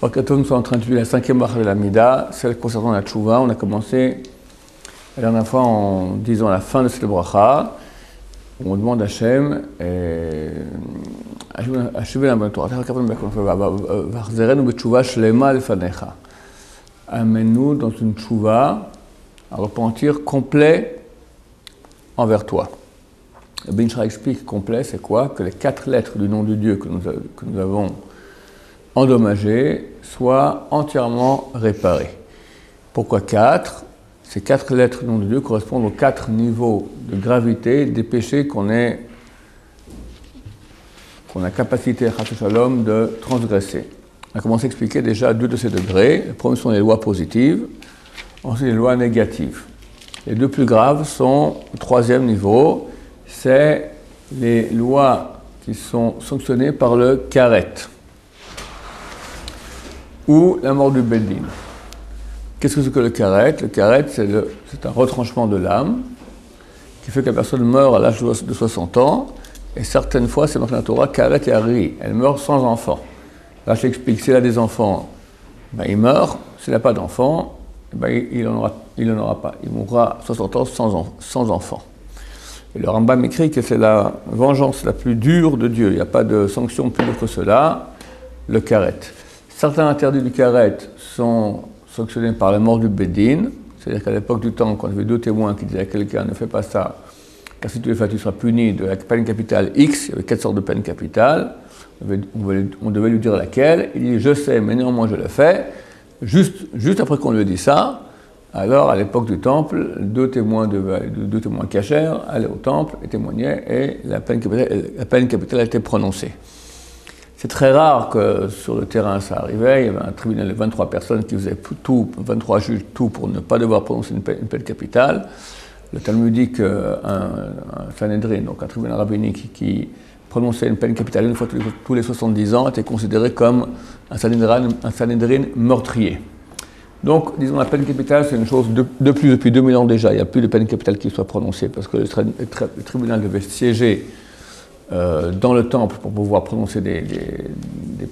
Nous sommes en train de la 5e bracha de la Mida, celle concernant la Tchouva. On a commencé la dernière fois en disant la fin de cette bracha. On demande à Hachem, amène-nous dans une Tchouva, un repentir complet envers toi. Ibn Sira explique complet, c'est quoi? Que les 4 lettres du nom de Dieu que nous avons endommagées soient entièrement réparées. Pourquoi 4? Ces 4 lettres du nom de Dieu correspondent aux 4 niveaux de gravité des péchés qu'on a capacité, Chas Shalom, de transgresser. On a commencé à expliquer déjà 2 de ces degrés. Le premier sont les lois positives, ensuite les lois négatives. Les 2 plus graves sont au 3e niveau, c'est les lois qui sont sanctionnées par le karet ou la mort du Beddin. Qu'est-ce que c'est que le karet? Le karet, c'est un retranchement de l'âme qui fait que la personne meurt à l'âge de 60 ans, et certaines fois, c'est marqué dans la Torah, karet et ari, elle meurt sans enfant. Là, je l'explique, s'il a des enfants, ben, il meurt, s'il n'a pas d'enfants, ben, il n'en aura pas. Il mourra à 60 ans sans enfant. Et le Rambam écrit que c'est la vengeance la plus dure de Dieu. Il n'y a pas de sanction plus dure que cela, le karet. Certains interdits du karet sont sanctionnés par la mort du Beddin, c'est-à-dire qu'à l'époque du temps, quand il y avait 2 témoins qui disaient à quelqu'un ne fais pas ça, car si tu le fais, tu seras puni de la peine capitale X, il y avait 4 sortes de peines capitales, on devait lui dire laquelle, il dit je sais, mais néanmoins je le fais. Juste après qu'on lui ait dit ça, alors à l'époque du temple, 2 témoins cachers allaient au temple et témoignaient, et la peine capitale a été prononcée. C'est très rare que sur le terrain ça arrivait. Il y avait un tribunal de 23 personnes qui faisaient tout, 23 juges, tout pour ne pas devoir prononcer une peine capitale. Le Talmud dit qu'un Sanhedrin, donc un tribunal rabbinique qui prononçait une peine capitale une fois tous les 70 ans, était considéré comme un Sanhedrin meurtrier. Donc, disons, la peine capitale, c'est une chose de plus depuis 2000 ans déjà. Il n'y a plus de peine capitale qui soit prononcée parce que le tribunal devait siéger dans le temple pour pouvoir prononcer des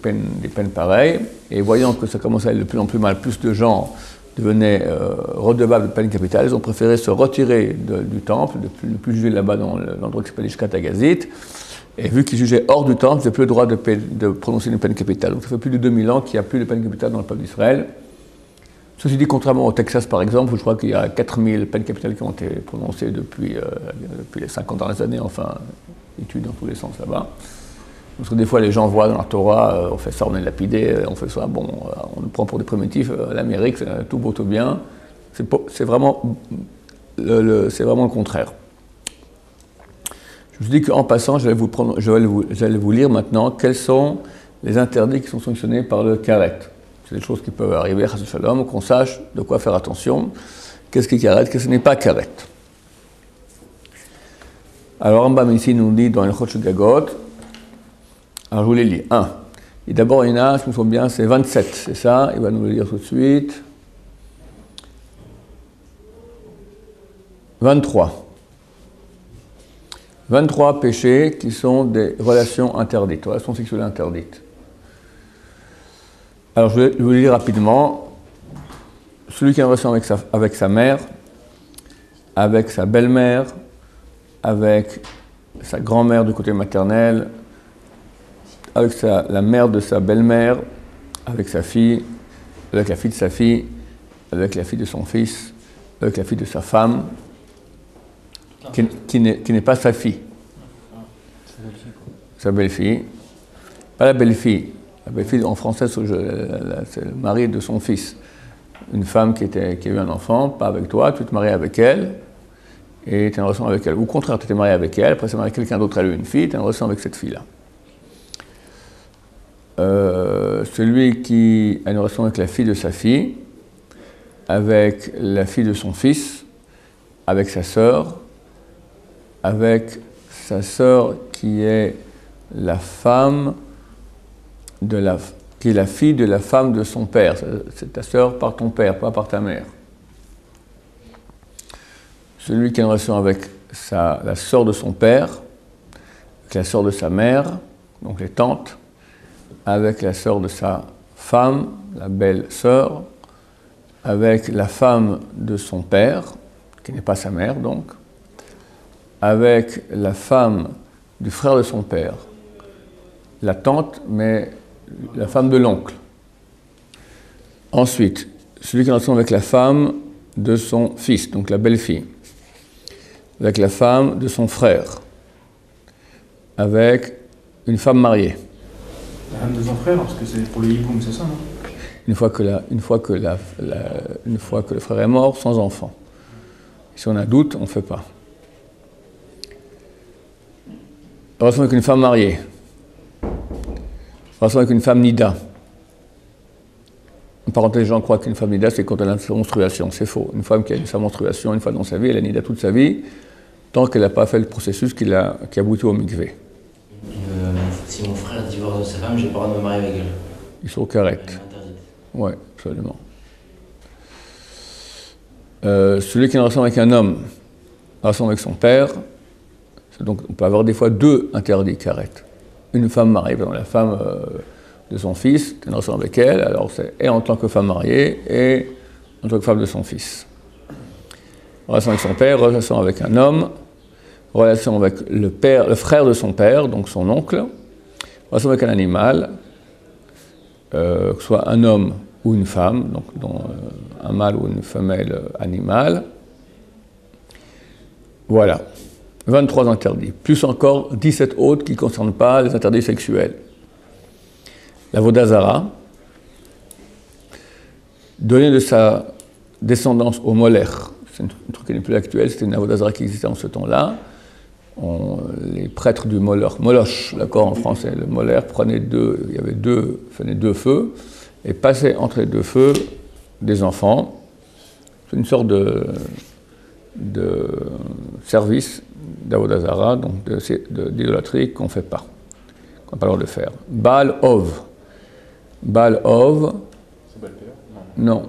peines pareilles. Et voyant que ça commençait à aller de plus en plus mal, plus de gens devenaient redevables de peine capitale, ils ont préféré se retirer du temple, de ne plus juger là-bas dans l'endroit qui s'appelle Ishkat Agazit. Et vu qu'ils jugeaient hors du temple, ils n'avaient plus le droit de prononcer une peine capitale. Donc ça fait plus de 2000 ans qu'il n'y a plus de peine capitale dans le peuple d'Israël. Ceci dit, contrairement au Texas par exemple, où je crois qu'il y a 4000 peines capitales qui ont été prononcées depuis les 50 dernières années, enfin, études dans tous les sens là-bas. Parce que des fois les gens voient dans la Torah, on fait ça, on est lapidé, on fait ça, bon, on nous prend pour des primitifs, l'Amérique, c'est tout beau, tout bien. C'est vraiment le contraire. Je vous dis qu'en passant, j'allais vous lire maintenant quels sont les interdits qui sont sanctionnés par le karet. C'est des choses qui peuvent arriver, Chas Shalom, qu'on sache de quoi faire attention. Qu'est-ce qui est karet, qu'est-ce qui n'est pas karet. Alors, Rambam ici nous dit dans le Chot Gagot, alors je vous les lis. 1. Et d'abord, il y en a, si je me souviens bien, c'est 27, c'est ça, il va nous le lire tout de suite. 23. 23 péchés qui sont des relations interdites, relations sexuelles interdites. Alors, je vais vous le lire rapidement. Celui qui a une relation avec sa mère, avec sa belle-mère, avec sa grand-mère du côté maternel, avec la mère de sa belle-mère, avec sa fille, avec la fille de sa fille, avec la fille de son fils, avec la fille de sa femme, qui n'est pas sa fille. Sa belle-fille. Pas la belle-fille. La belle-fille, en français, c'est le mari de son fils. Une femme qui a eu un enfant, pas avec toi, tu te maries avec elle, et tu as une relation avec elle. Ou au contraire, tu t'es marié avec elle, après tu t'es marié avec quelqu'un d'autre, elle a eu une fille, tu as une relation avec cette fille-là. Celui qui a une relation avec la fille de sa fille, avec la fille de son fils, avec sa sœur, avec sa sœur qui est la femme qui est la fille de la femme de son père. C'est ta sœur par ton père, pas par ta mère. Celui qui a une relation avec la sœur de son père, avec la sœur de sa mère, donc les tantes, avec la sœur de sa femme, la belle-sœur, avec la femme de son père, qui n'est pas sa mère donc, avec la femme du frère de son père, la tante, mais la femme de l'oncle. Ensuite, celui qui est en relation avec la femme de son fils, donc la belle-fille, avec la femme de son frère, avec une femme mariée. La femme de son frère, parce que c'est pour le hiboum, c'est ça, non? Une fois que le frère est mort, sans enfant. Si on a doute, on ne fait pas. Relation avec une femme mariée. Relation avec une femme nida. En parenthèse, les gens croient qu'une femme nida, c'est quand elle a sa menstruation. C'est faux. Une femme qui a sa menstruation une fois dans sa vie, elle est nida toute sa vie, tant qu'elle n'a pas fait le processus qui aboutit au mikvé. Si mon frère divorce de sa femme, j'ai pas le droit de me marier avec elle. Ils sont corrects. Elle est interdite. Oui, absolument. Celui qui est en relation avec un homme, en relation avec son père, donc on peut avoir des fois deux interdits carrés. Une femme mariée, par exemple la femme de son fils, tu es en relation avec elle, alors c'est et en tant que femme mariée et en tant que femme de son fils. Relation avec son père, relation avec un homme, relation avec le frère de son père, donc son oncle, relation avec un animal, que ce soit un homme ou une femme, donc un mâle ou une femelle animale. Voilà, 23 interdits, plus encore 17 autres qui ne concernent pas les interdits sexuels. La Vodazara, donner de sa descendance au Molech, c'est un truc qui n'est plus actuel, c'était une Vodazara qui existait en ce temps-là. Les prêtres du Moloch, d'accord, en français, le Molech, prenaient faisaient deux feux, et passaient entre les deux feux des enfants. C'est une sorte de service d'Avodazara, donc d'idolâtrie qu'on ne fait pas, qu'on n'a pas le droit de faire. Baal Ov. Baal Ov. C'est Baal-Péor? Non.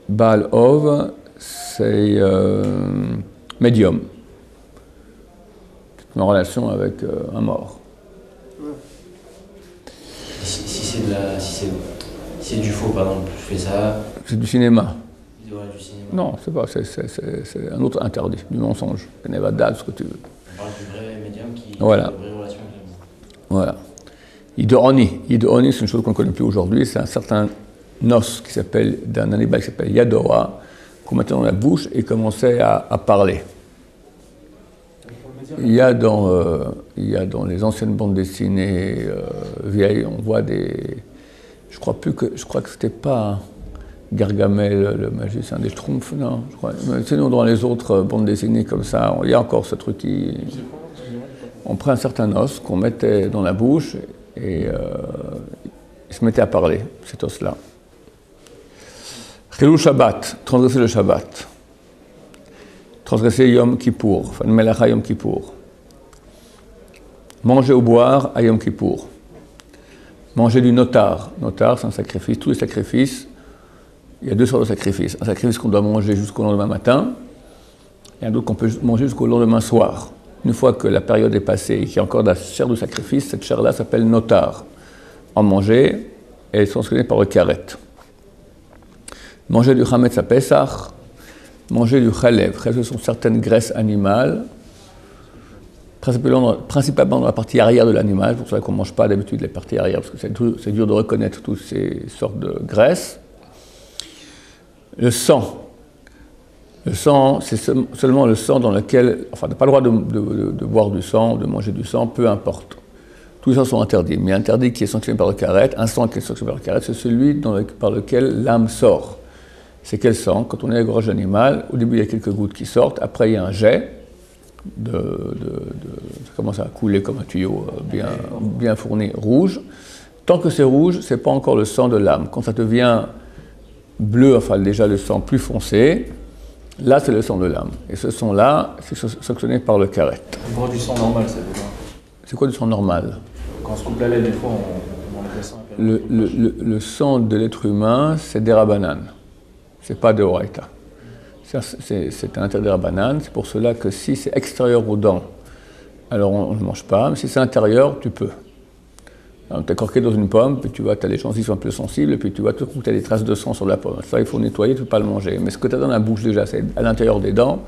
Baal Ov, c'est médium. C'est en relation avec un mort. Si c'est du faux, par exemple, je fais ça. C'est du cinéma. Ouais, du cinéma. Non, c'est pas. C'est un autre interdit, du mensonge. Du nevada, ce que tu veux. On parle du vrai médium qui Voilà. a une vraie relation avec le Voilà. Idooni, c'est une chose qu'on ne connaît plus aujourd'hui. C'est un certain os d'un animal qui s'appelle Yadoa, qu'on mettait dans la bouche et commençait à parler. Il y a dans les anciennes bandes dessinées vieilles, on voit des. Je crois que c'était pas Gargamel, le magicien des Schtroumpfs, non. Sinon, dans les autres bandes dessinées comme ça, il y a encore ce truc qui. On prend un certain os qu'on mettait dans la bouche et il se mettait à parler, cet os-là. Chilou Shabbat, transgresser le Shabbat. Transgresser Yom Kippour, enfin Melacha Yom Kippour. Manger ou boire à Yom Kippour. Manger du notar. Notar, c'est un sacrifice. Tous les sacrifices, il y a deux sortes de sacrifices. Un sacrifice qu'on doit manger jusqu'au lendemain matin, et un autre qu'on peut manger jusqu'au lendemain soir. Une fois que la période est passée et qu'il y a encore de la chair du sacrifice, cette chair-là s'appelle notar. En manger, elle est sanctionnée par le karet. Manger du chametz à Pesach, manger du chalev. Ce sont certaines graisses animales, principalement dans la partie arrière de l'animal. C'est pour ça qu'on ne mange pas d'habitude les parties arrière, parce que c'est dur de reconnaître toutes ces sortes de graisses. Le sang. Le sang, c'est seulement le sang dans lequel... Enfin, on n'a pas le droit de boire du sang, de manger du sang, peu importe. Tous les sangs sont interdits. Mais interdit qui est sanctionné par le karet, un sang qui est sanctionné par le karet, c'est celui par lequel l'âme sort. C'est quel sang? Quand on est à la gorge d'animal, au début il y a quelques gouttes qui sortent, après il y a un jet, ça commence à couler comme un tuyau bien fourni, rouge. Tant que c'est rouge, ce n'est pas encore le sang de l'âme. Quand ça devient bleu, enfin déjà le sang plus foncé, là c'est le sang de l'âme. Et ce sang-là, c'est sanctionné par le karet. On boit du sang normal, ça veut dire. C'est quoi du sang normal? Quand on se coupe la laine, des fois, on enlève le sang. Le sang de l'être humain, c'est des rabanan. C'est pas de Horaïta. C'est un interdit rabanan. C'est pour cela que si c'est extérieur aux dents, alors on ne mange pas. Mais si c'est intérieur, tu peux. Tu es croqué dans une pomme, puis tu vois, tu as les gencives un peu sensibles, et puis tu vois, tout coup, tu as des traces de sang sur la pomme. Ça, il faut nettoyer, tu ne peux pas le manger. Mais ce que tu as dans la bouche déjà, c'est à l'intérieur des dents,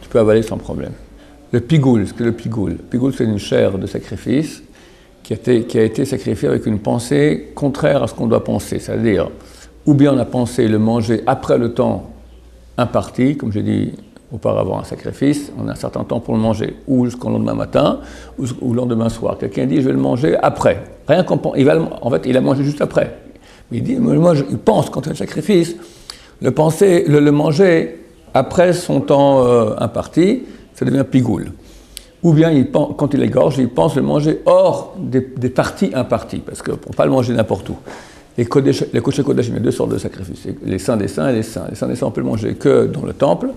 tu peux avaler sans problème. Le pigoule, ce que le pigoule. Le pigoule, c'est une chair de sacrifice qui a été sacrifiée avec une pensée contraire à ce qu'on doit penser. C'est-à-dire, ou bien on a pensé le manger après le temps imparti, comme j'ai dit auparavant, un sacrifice, on a un certain temps pour le manger, ou jusqu'au lendemain matin, ou le lendemain soir. Quelqu'un dit, je vais le manger après. Rien qu'on pense, en fait, il a mangé juste après. Il dit, moi, il pense, quand il y a le sacrifice, le manger après son temps imparti, ça devient pigoule. Ou bien, quand il égorge, il pense le manger hors des parties imparties, parce que pour ne pas le manger n'importe où. Les Kodesh, il y a deux sortes de sacrifices, les saints des saints et les saints. Les saints des saints, on peut le manger que dans le temple,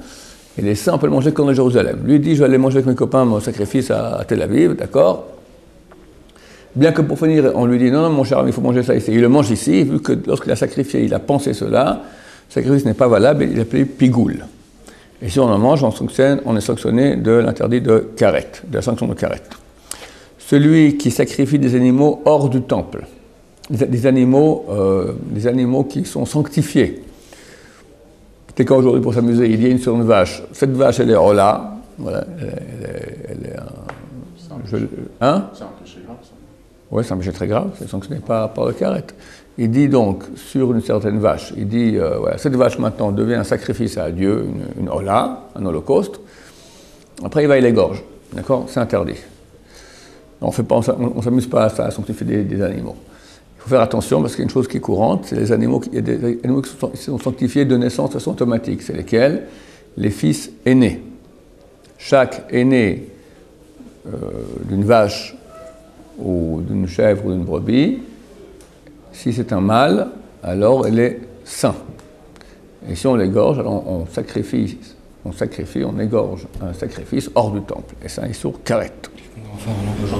et les saints, on peut le manger que dans Jérusalem. Lui dit, je vais aller manger avec mes copains mon sacrifice à Tel Aviv, d'accord? Bien que pour finir, on lui dit, non, mon cher ami, il faut manger ça ici. Il le mange ici, vu que lorsqu'il a sacrifié, il a pensé cela, le sacrifice n'est pas valable, il est appelé pigoule. Et si on en mange, on est sanctionné de l'interdit de karet, de la sanction de karet. Celui qui sacrifie des animaux hors du temple, des animaux qui sont sanctifiés. C'était quand aujourd'hui pour s'amuser, il y a sur une vache. Cette vache, elle est hola. Voilà, elle est hein? C'est un péché grave, ça. Oui, c'est un péché très grave, c'est sanctionné par le karet. Il dit donc, sur une certaine vache, il dit, voilà, cette vache maintenant devient un sacrifice à Dieu, une hola, un holocauste. Après, il va et l'égorge. D'accord? C'est interdit. On ne s'amuse pas à sanctifier des animaux. Il faut faire attention parce qu'il y a une chose qui est courante, c'est les animaux, il y a des animaux qui sont sanctifiés de naissance de façon automatique. C'est lesquels? Les fils aînés. Chaque aîné d'une vache ou d'une chèvre ou d'une brebis, si c'est un mâle, alors elle est saint. Et si on l'égorge, alors on égorge un sacrifice hors du temple. Et ça, il est sur karet.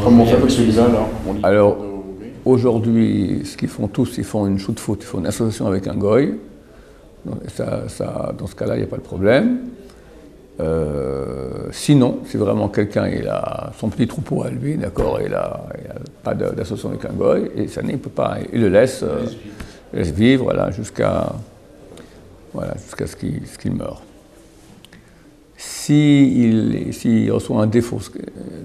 Comment on fait avec celui-là, là? Alors, aujourd'hui, ce qu'ils font tous, ils font une shoot-foot, ils font une association avec un goy. Dans ce cas-là, il n'y a pas de problème. Sinon, si vraiment quelqu'un il a son petit troupeau à lui, d'accord, il n'a pas d'association avec un goy, et ça il peut pas, il le laisse vivre, voilà, jusqu'à ce qu'il meure. S'il reçoit un défaut,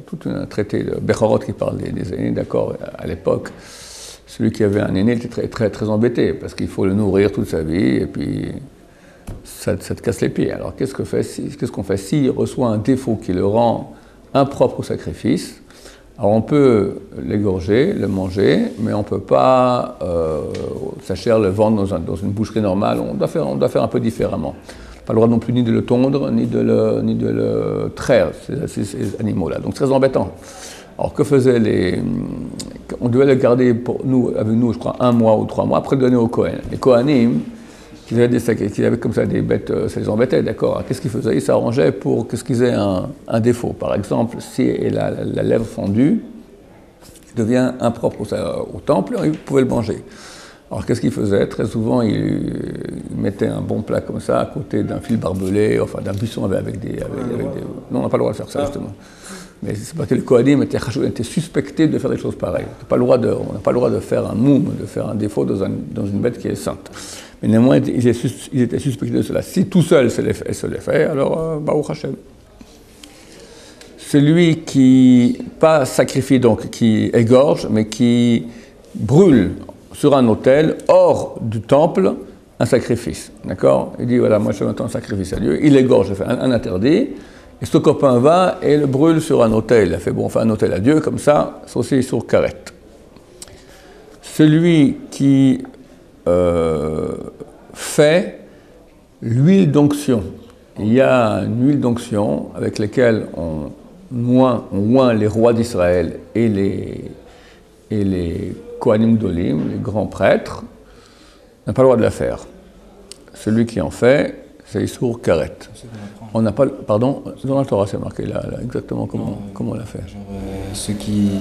tout un traité de Bechorot qui parle des aînés, d'accord, à l'époque, celui qui avait un aîné était très, très, très embêté, parce qu'il faut le nourrir toute sa vie, et puis ça te casse les pieds. Alors qu'est-ce qu'on fait s'il reçoit un défaut qui le rend impropre au sacrifice? Alors on peut l'égorger, le manger, mais on ne peut pas sa chair le vendre dans une boucherie normale. On doit faire un peu différemment. Pas le droit non plus ni de le tondre, ni de le traire, ces animaux-là. Donc c'est très embêtant. Alors que faisaient on devait le garder avec nous, je crois, 1 mois ou 3 mois, après le donner aux Kohen. Les Kohanim, qui avaient comme ça des bêtes, ça les embêtait, d'accord. Qu'est-ce qu'ils faisaient? Ils s'arrangeaient pour qu'ils aient un défaut. Par exemple, si la lèvre fendue devient impropre au temple, ils pouvaient le manger. Alors qu'est-ce qu'ils faisaient? Très souvent, ils mettaient un bon plat comme ça à côté d'un fil barbelé, enfin d'un buisson avec des... Non, on n'a pas le droit de faire ça, justement. Mais c'est parce que les Kohanim étaient suspectés de faire des choses pareilles. On n'a pas le droit de faire un moum, de faire un défaut dans une bête qui est sainte. Mais néanmoins, ils étaient suspectés de cela. Si tout seul se les fait, alors, Baruch Hashem. Celui qui, pas sacrifie donc, qui égorge, mais qui brûle sur un autel, hors du temple, un sacrifice. D'accord? Il dit, voilà, moi je fais maintenant un sacrifice à Dieu. Il égorge, il fait un interdit. Et ce copain va et le brûle sur un autel. Il a fait, bon, on fait un autel à Dieu, comme ça, c'est aussi sur karet. Celui qui fait l'huile d'onction. Il y a une huile d'onction avec laquelle on oint les rois d'Israël et les Kohanim Gdolim, les grands prêtres, n'a pas le droit de la faire. Celui qui en fait, c'est Issour Karet. On n'a pas, pardon, dans la Torah c'est marqué là exactement comment on l'a fait. Genre, ceux qui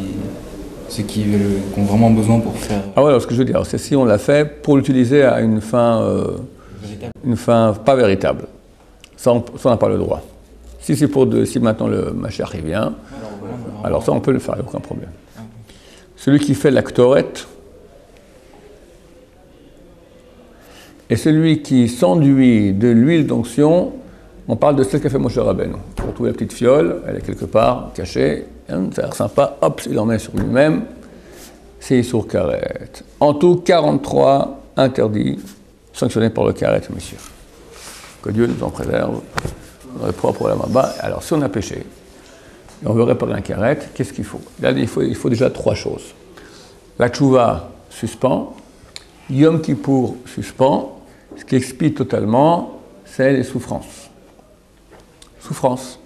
ont vraiment besoin pour faire... Ah ouais, alors ce que je veux dire, c'est si on l'a fait pour l'utiliser à une fin pas véritable. Ça, on n'a pas le droit. Si maintenant le Mashiach vient, alors ça on peut le faire, il n'y a aucun problème. celui qui fait la Ktoret, et celui qui s'enduit de l'huile d'onction. On parle de celle qu'a fait Moshe Rabbeinu. Pour trouver la petite fiole, elle est quelque part cachée, ça a l'air sympa, hop, il en met sur lui-même, c'est Issour Karet. En tout, 43 interdits sanctionnés par le Karet, messieurs. Que Dieu nous en préserve, on est propre là-bas. Alors, si on a péché, et on veut réparer un Karet, qu'est-ce qu'il faut? Là, il faut déjà 3 choses. La Tchouva suspend, Yom Kippour suspend, ce qui expie totalement, c'est les souffrances. Souffrance.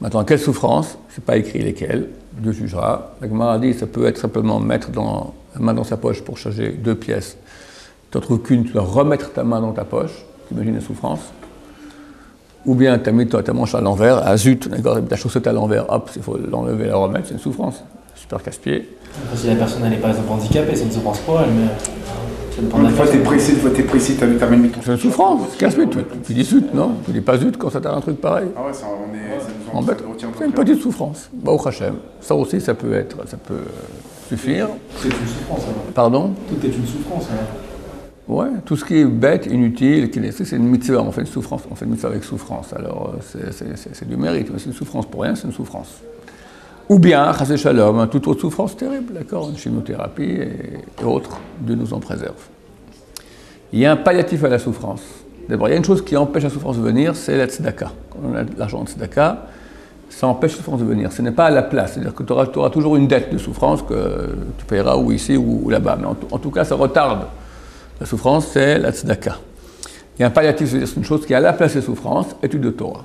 Maintenant, quelle souffrance? C'est pas écrit lesquelles, Dieu jugera. La Gemara dit ça peut être simplement mettre la main dans sa poche pour charger 2 pièces. Tu n'en trouves qu'une, tu dois remettre ta main dans ta poche, tu imagines la souffrance. Ou bien tu as mis ta manche à l'envers, ah zut, ta chaussette à l'envers, hop, il faut l'enlever et la remettre, c'est une souffrance. Super casse-pied. Si la personne elle est par exemple handicapée, c'est une souffrance pour elle, mais. Une fois t'es pressé, t'as même mis ton. C'est une souffrance, c'est casse-pied. Tu dis zut, non? Tu dis pas zut quand ça t'a un truc pareil. Ah ouais, ça nous embête. C'est une petite souffrance. Baruch Hashem. Ça aussi, ça peut suffire. C'est une souffrance alors. Pardon? Tout est une souffrance alors. Ouais, tout ce qui est bête, inutile, c'est une mitzvah, on fait une souffrance, on fait une mitzvah avec souffrance. Alors c'est du mérite, mais c'est une souffrance pour rien, c'est une souffrance. Ou bien, chasé shalom, toute autre souffrance terrible, d'accord, une chimiothérapie et autres, Dieu nous en préserve. Il y a un palliatif à la souffrance. D'abord, il y a une chose qui empêche la souffrance de venir, c'est la tzedaka. Quand on a de l'argent de tzedaka, ça empêche la souffrance de venir. Ce n'est pas à la place, c'est-à-dire que tu auras toujours une dette de souffrance que tu payeras ou ici ou là-bas. Mais en tout cas, ça retarde. La souffrance, c'est la tzedaka. Il y a un palliatif, c'est une chose qui est à la place des souffrances, étude de Torah.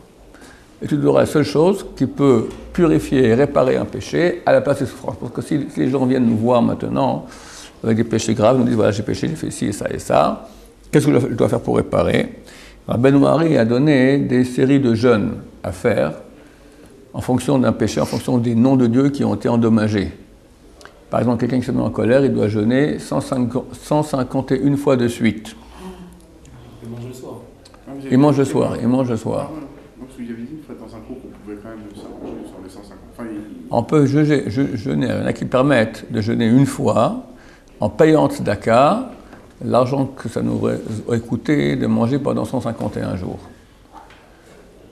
Étude de Torah est la seule chose qui peut purifier et réparer un péché à la place des souffrances. Parce que si les gens viennent nous voir maintenant avec des péchés graves, nous disent voilà, j'ai péché, j'ai fait ci et ça, qu'est-ce que je dois faire pour réparer? Ben Mari a donné des séries de jeûnes à faire en fonction d'un péché, en fonction des noms de Dieu qui ont été endommagés. Par exemple, quelqu'un qui se met en colère, il doit jeûner 151 fois de suite. Il mange le soir. Il mange le soir, il mange le soir. Parce qu'il y avait dit une fois dans un cours qu'on pouvait quand même s'arranger sur les 150. Enfin, On peut jeûner, il y en a qui permettent de jeûner une fois en payant tzedaka l'argent que ça nous aurait coûté de manger pendant 151 jours.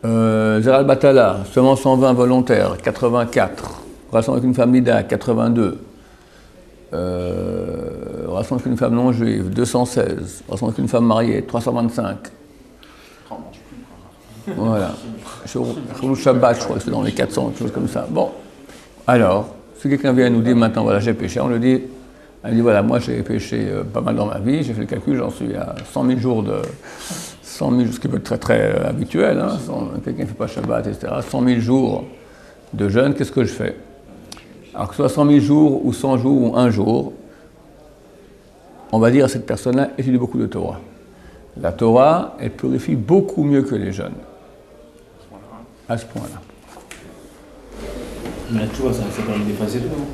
Zeral Batala, seulement 120 volontaires, 84. Relation avec une femme Nida, 82. Relation avec une femme non juive, 216. Relation avec une femme mariée, 325. Voilà. Sur le Shabbat, je crois que c'est dans les 400, quelque chose comme ça. Bon. Alors, si quelqu'un vient nous dire maintenant, voilà, j'ai péché, on lui dit, elle dit, voilà, moi j'ai péché pas mal dans ma vie, j'ai fait le calcul, j'en suis à 100 000 jours de. 100 000, ce qui peut être très très habituel, hein, quelqu'un ne fait pas Shabbat, etc. 100 000 jours de jeûne, qu'est-ce que je fais? Alors que ce soit 100 000 jours ou 100 jours ou 1 jour, on va dire à cette personne-là, étudie beaucoup de Torah. La Torah, elle purifie beaucoup mieux que les jeûnes. À ce point-là. Mais la tchouva, ça permet d'effacer tout, non?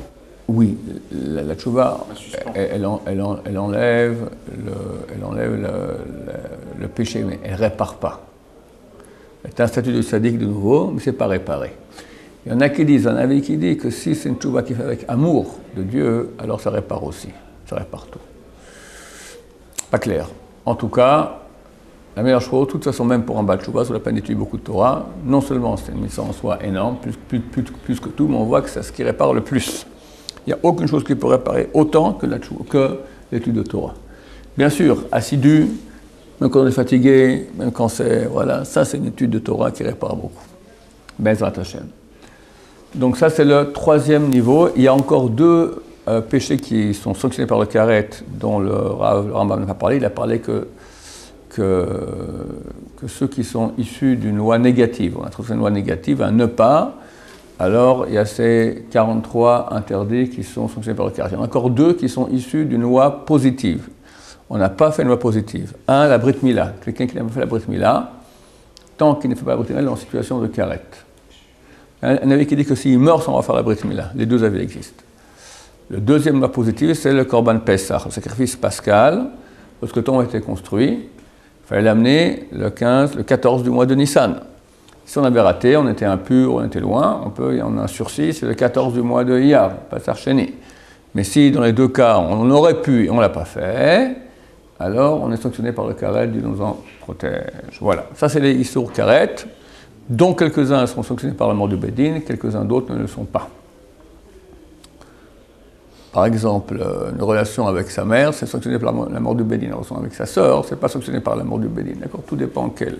Oui, la tchouva, elle enlève le péché, mais elle ne répare pas. C'est un statut de sadique de nouveau, mais ce n'est pas réparé. Il y en a qui disent, un avis qui dit que si c'est une tchouva qui fait avec amour de Dieu, alors ça répare aussi, ça répare tout. Pas clair. En tout cas, la meilleure chose, de toute façon, même pour un Baal Tchouva, sur la peine d'étudier beaucoup de Torah, non seulement c'est une mission en soi énorme, plus que tout, mais on voit que c'est ce qui répare le plus. Il n'y a aucune chose qui peut réparer autant que l'étude de Torah. Bien sûr, assidu, même quand on est fatigué, même quand c'est... Voilà, ça c'est une étude de Torah qui répare beaucoup. Bezrat Hashem. Donc ça c'est le 3e niveau. Il y a encore 2 péchés qui sont sanctionnés par le Karet, dont le Rambam n'a pas parlé. Il a parlé que ceux qui sont issus d'une loi négative, on a trouvé une loi négative, un ne pas, alors il y a ces 43 interdits qui sont sanctionnés par le Karet. Il y en a encore 2 qui sont issus d'une loi positive. On n'a pas fait une loi positive. Un, la Brit Mila. Quelqu'un qui n'a pas fait la Brit Mila, tant qu'il ne fait pas la Brit Mila, il est en situation de Karet. Un avis qui dit que s'il meurt sans refaire la Brit Mila, les 2 avis existent. Le 2e loi positive, c'est le Korban Pessah, le sacrifice pascal. Lorsque le temple a été construit, il fallait l'amener le 14 du mois de Nissan. Si on avait raté, on était impur, on était loin, on a un sursis, c'est le 14 du mois de Iyar, Pessah Sheni. Mais si dans les deux cas, on aurait pu et on ne l'a pas fait, alors on est sanctionné par le karet, Dieu nous en protège. Voilà, ça c'est les Issour karet, dont quelques-uns seront sanctionnés par la mort du Bédine, quelques-uns d'autres ne le sont pas. Par exemple, une relation avec sa mère, c'est sanctionné par la mort du Bédine. Une relation avec sa sœur, c'est pas sanctionné par la mort du Bédine. D'accord ? Tout dépend quel.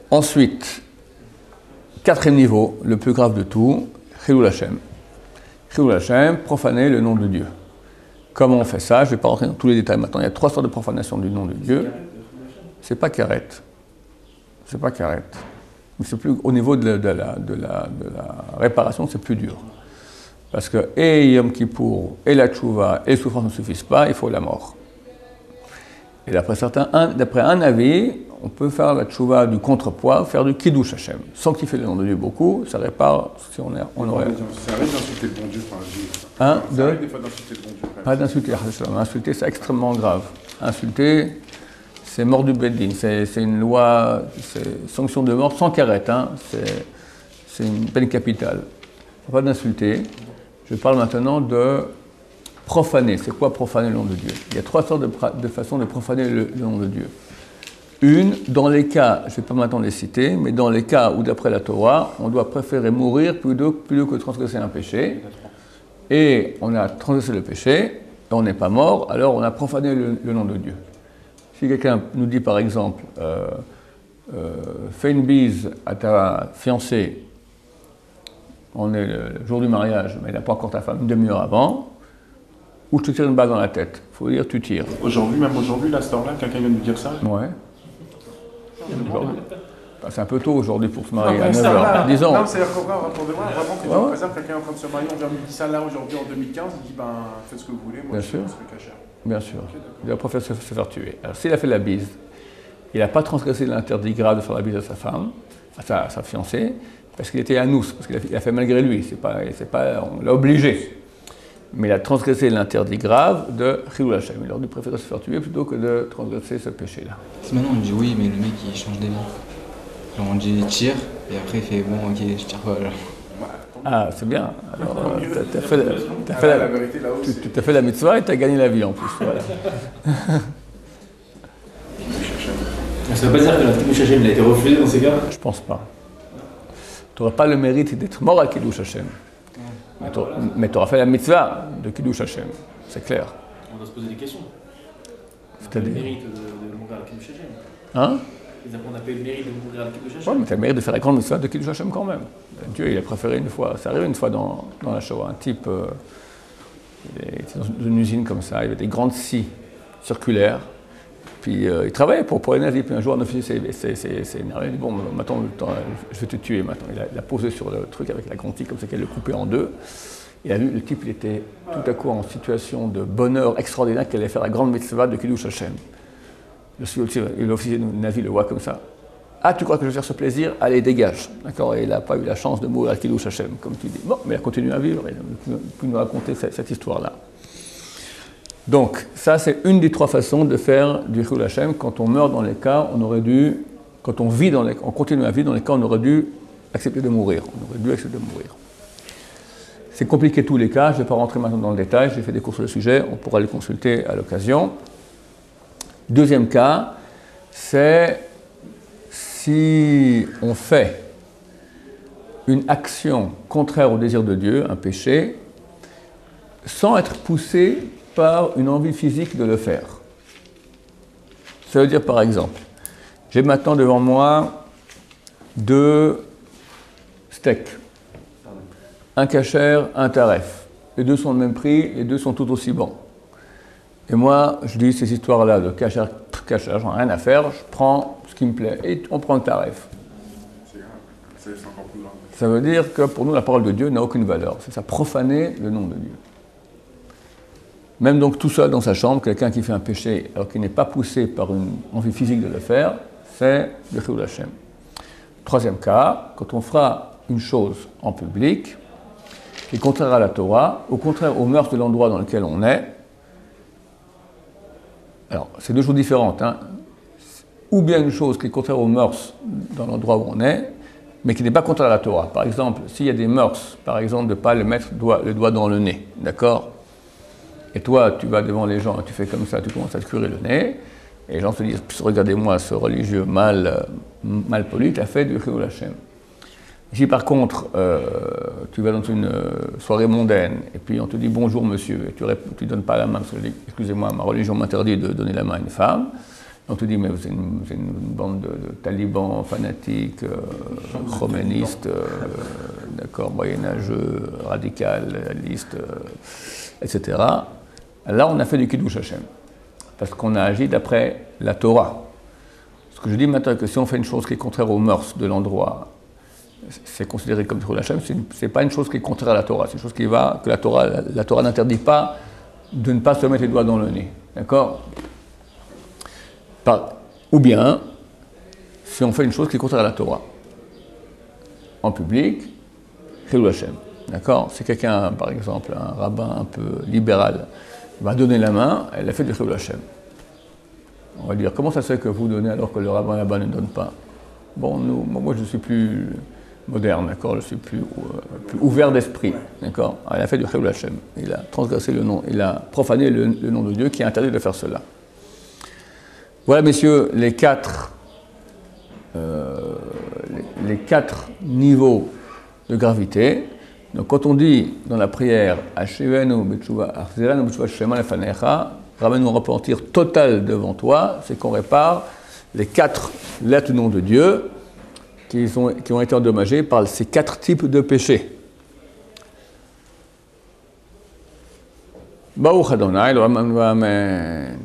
Ensuite, quatrième niveau, le plus grave de tout, Chilul Hashem. Chilul Hashem, profaner le nom de Dieu. Comment on fait ça ? Je ne vais pas rentrer dans tous les détails maintenant. Il y a 3 sortes de profanation du nom de Dieu. C'est pas karet. C'est pas karet. C'est plus au niveau de la réparation, c'est plus dur. Parce que et Yom Kippour, et la tchouva, et les souffrances ne suffisent pas, il faut la mort. Et d'après un avis, on peut faire la tchouva du contrepoids, faire du kiddush Hashem. Sanctifier le nom de Dieu beaucoup, ça répare si on aurait... Ça arrive d'insulter le bon Dieu, Ça arrive des fois d'insulter le bon Dieu. Pas d'insulter, insulter c'est extrêmement grave. Insulter, c'est mort du Beddin, c'est une loi, c'est sanction de mort sans carette, hein. C'est une peine capitale. Il ne faut pas d'insulter. Je parle maintenant de profaner. C'est quoi profaner le nom de Dieu ? Il y a 3 sortes de façons de profaner le nom de Dieu. Une, dans les cas, je ne vais pas maintenant les citer, mais dans les cas où, d'après la Torah, on doit préférer mourir plutôt que transgresser un péché, et on a transgressé le péché, et on n'est pas mort, alors on a profané le nom de Dieu. Si quelqu'un nous dit par exemple, fais une bise à ta fiancée, on est le jour du mariage, mais il n'a pas encore ta femme une demi-heure avant, ou je te tire une balle dans la tête. Il faut dire tu tires. Même aujourd'hui, là, cette heure-là, quelqu'un vient de nous dire ça. Ouais. C'est un peu tôt aujourd'hui pour se marier à 9h. Disons. Non, c'est-à-dire qu'en vraiment que tu représentes quelqu'un en train de se marier, on vient nous dire ça là aujourd'hui en 2015, il dit faites ce que vous voulez, moi bien je sûr. suis cachère. Bien sûr. Il préfère se faire tuer. Alors s'il a fait la bise, il n'a pas transgressé l'interdit grave de faire la bise à sa femme, à sa fiancée, parce qu'il était anous, parce qu'il a fait malgré lui, on l'a obligé. Mais il a transgressé l'interdit grave de Chilul Hashem. Il aurait dû préférer se faire tuer plutôt que de transgresser ce péché-là. Si maintenant on dit oui, mais le mec il change d'avis. Genre on dit tire, et après il fait bon, ok, je tire pas. Alors. Ah, c'est bien. Alors, tu as fait la mitzvah et tu as gagné la vie en plus. Voilà. Ça ne veut pas dire que la Kiddush Hashem a été refusée dans ces cas-là ? Je pense pas. Tu n'auras pas le mérite d'être mort à Kiddush Hashem. Mais tu auras fait la mitzvah de Kiddush Hashem, c'est clair. On doit se poser des questions. C'est-à-dire le mérite de mourir à Kiddush Hashem. Hein ? On a pas eu le mérite de mourir à Kiddush Hashem. Oui, mais tu as le mérite de faire la grande mitzvah de Kiddush Hashem quand même. Dieu, il a préféré une fois, ça arrive une fois dans la Shoah, un type, il était dans une usine comme ça, il y avait des grandes scies circulaires, puis il travaillait pour les nazis, puis un jour un officier s'est énervé, il dit bon, maintenant je vais te tuer maintenant. Il a posé sur le truc avec la grande scie comme ça qu'elle le coupait en deux. Il a vu, le type il était tout à coup en situation de bonheur extraordinaire qu'il allait faire la grande mitzvah de Kiddush Hashem. L'officier nazi le voit comme ça. Ah, tu crois que je vais faire ce plaisir ? Allez, dégage. D'accord ? Et il n'a pas eu la chance de mourir à Kiddush Hashem, comme tu dis. Bon, mais il a continué à vivre, il a pu nous raconter cette histoire-là. Donc, ça, c'est une des 3 façons de faire du Chilul Hashem. Quand on meurt dans les cas, on aurait dû, quand on continue à vivre dans les cas, on aurait dû accepter de mourir. On aurait dû accepter de mourir. C'est compliqué tous les cas, je ne vais pas rentrer maintenant dans le détail, j'ai fait des cours sur le sujet, on pourra les consulter à l'occasion. Deuxième cas, c'est si on fait une action contraire au désir de Dieu, un péché, sans être poussé par une envie physique de le faire. Ça veut dire par exemple, j'ai maintenant devant moi 2 steaks, un kasher, un taref. Les 2 sont le même prix, les 2 sont tout aussi bons. Et moi, je dis ces histoires-là de kasher, j'en ai rien à faire, je prends ce qui me plaît, et on prend le taref. C'est encore plus grave. Ça veut dire que pour nous, la parole de Dieu n'a aucune valeur. C'est ça, profaner le nom de Dieu. Même donc tout seul dans sa chambre, quelqu'un qui fait un péché alors qu'il n'est pas poussé par une envie physique de le faire, c'est le Chilul Hashem. Troisième cas, quand on fera une chose en public, qui est contraire à la Torah, au contraire aux mœurs de l'endroit dans lequel on est. Alors, c'est 2 choses différentes. Hein. Ou bien une chose qui est contraire aux mœurs dans l'endroit où on est, mais qui n'est pas contraire à la Torah. Par exemple, s'il y a des mœurs, par exemple, de ne pas le mettre le doigt dans le nez, d'accord? Et toi, tu vas devant les gens, tu fais comme ça, tu commences à te curer le nez, et les gens te disent, regardez-moi, ce religieux mal poli, tu as fait du Chilul Hashem. Si par contre, tu vas dans une soirée mondaine, et puis on te dit bonjour monsieur, et tu ne donnes pas la main, parce que excusez-moi, ma religion m'interdit de donner la main à une femme, on te dit mais vous êtes une bande de talibans fanatiques, khoménistes, d'accord, moyenâgeux, radicalistes, etc. Là on a fait du Kiddush Hashem, parce qu'on a agi d'après la Torah. Ce que je dis maintenant, que si on fait une chose qui est contraire aux mœurs de l'endroit, c'est considéré comme Chilul Hashem, c'est pas une chose qui est contraire à la Torah, c'est une chose que la Torah n'interdit pas de ne pas se mettre les doigts dans le nez, d'accord? Ou bien, si on fait une chose qui est contraire à la Torah, en public, Chilul Hashem, d'accord? Si quelqu'un, par exemple, un rabbin un peu libéral, va donner la main, elle a fait du Chilul Hashem. On va dire, comment ça se fait que vous donnez alors que le rabbin là-bas ne donne pas? Bon, moi je suis plus moderne, d'accord, je suis plus ouvert d'esprit, d'accord. Elle a fait du Chilul Hashem, il a transgressé le nom, il a profané le nom de Dieu qui est interdit de faire cela. Voilà, messieurs, les quatre niveaux de gravité. Donc, quand on dit dans la prière Ashevenu b'tshuva achziranu b'tshuva shema lefanecha, ramène-nous au repentir total devant toi, c'est qu'on répare les 4 lettres du nom de Dieu qui ont été endommagées par ces 4 types de péchés. Baruch Adonai, Amen.